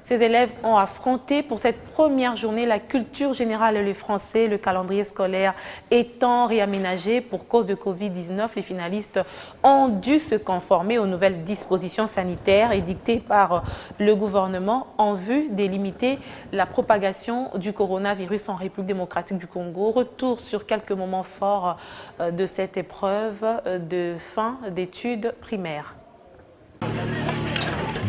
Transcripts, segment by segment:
Ces élèves ont affronté pour cette première journée la culture générale et le français. Le calendrier scolaire étant réaménagé pour cause de Covid-19, les finalistes ont dû se conformer aux nouvelles dispositions sanitaires édictées par le gouvernement en vue de limiter la propagation du coronavirus en République démocratique du Congo. Retour sur quelques moments forts de cette épreuve de fin d'études primaires.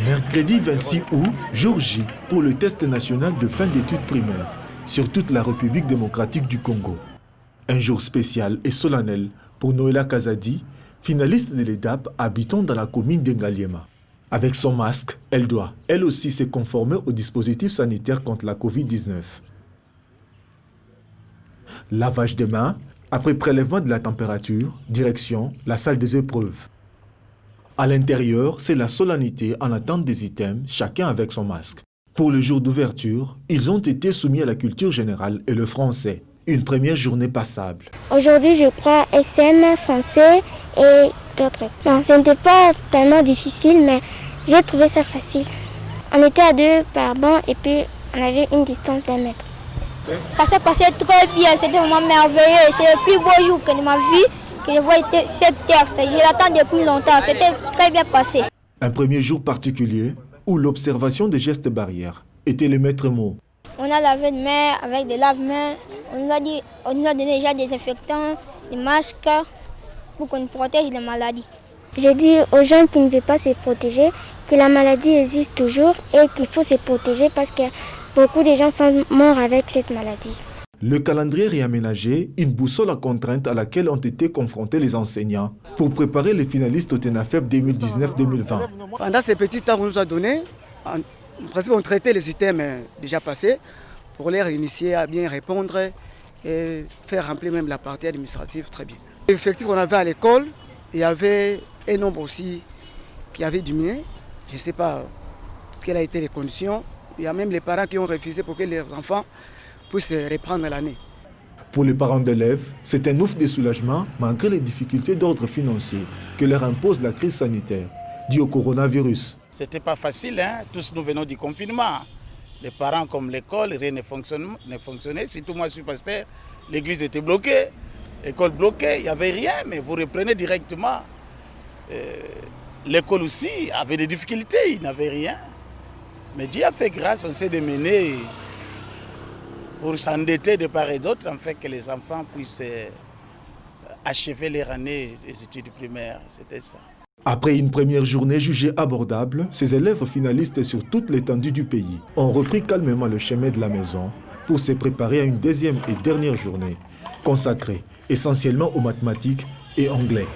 Mercredi 26 août, jour J pour le test national de fin d'études primaires sur toute la République démocratique du Congo. Un jour spécial et solennel pour Noëlla Kazadi, finaliste de l'EDAP habitant dans la commune d'Engaliema. Avec son masque, elle doit, elle aussi, se conformer aux dispositifs sanitaires contre la Covid-19. Lavage des mains, après prélèvement de la température, direction la salle des épreuves. À l'intérieur, c'est la solennité en attente des items, chacun avec son masque. Pour le jour d'ouverture, ils ont été soumis à la culture générale et le français. Une première journée passable. Aujourd'hui, je crois SN, français et d'autres. Non, ce n'était pas tellement difficile, mais j'ai trouvé ça facile. On était à 2 par banc et puis on avait une distance d'1 mètre. Ça s'est passé très bien, c'était vraiment merveilleux. C'est le plus beau jour que de ma vie que je vois cette texte. Je l'attends depuis longtemps, c'était très bien passé. Un premier jour particulier où l'observation des gestes barrières était le maître mot. On a lavé les mains avec des lave-mains, on nous a donné déjà des désinfectants, des masques pour qu'on protège les maladies. Je dis aux gens qui ne veulent pas se protéger que la maladie existe toujours et qu'il faut se protéger parce que beaucoup de gens sont morts avec cette maladie. Le calendrier réaménagé, une boussole à contrainte à laquelle ont été confrontés les enseignants pour préparer les finalistes au TENAFEP 2019-2020. Pendant ces petits temps qu'on nous a donnés, en principe on traitait les items déjà passés pour les initier à bien répondre et faire remplir même la partie administrative très bien. L'effectif qu'on avait à l'école, il y avait un nombre aussi qui avait diminué. Je ne sais pas quelles ont été les conditions. Il y a même les parents qui ont refusé pour que leurs enfants puissent reprendre l'année. Pour les parents d'élèves, c'est un ouf de soulagement malgré les difficultés d'ordre financier que leur impose la crise sanitaire due au coronavirus. C'était pas facile, hein? Tous nous venons du confinement. Les parents comme l'école, rien ne fonctionnait. Surtout moi je suis pasteur, l'église était bloquée, l'école bloquée, il n'y avait rien, mais vous reprenez directement. L'école aussi avait des difficultés, il n'avait rien. Mais Dieu a fait grâce, on s'est démené pour s'endetter de part et d'autre, afin que les enfants puissent achever leur année des études primaires. C'était ça. Après une première journée jugée abordable, ces élèves finalistes sur toute l'étendue du pays ont repris calmement le chemin de la maison pour se préparer à une deuxième et dernière journée consacrée essentiellement aux mathématiques et anglais.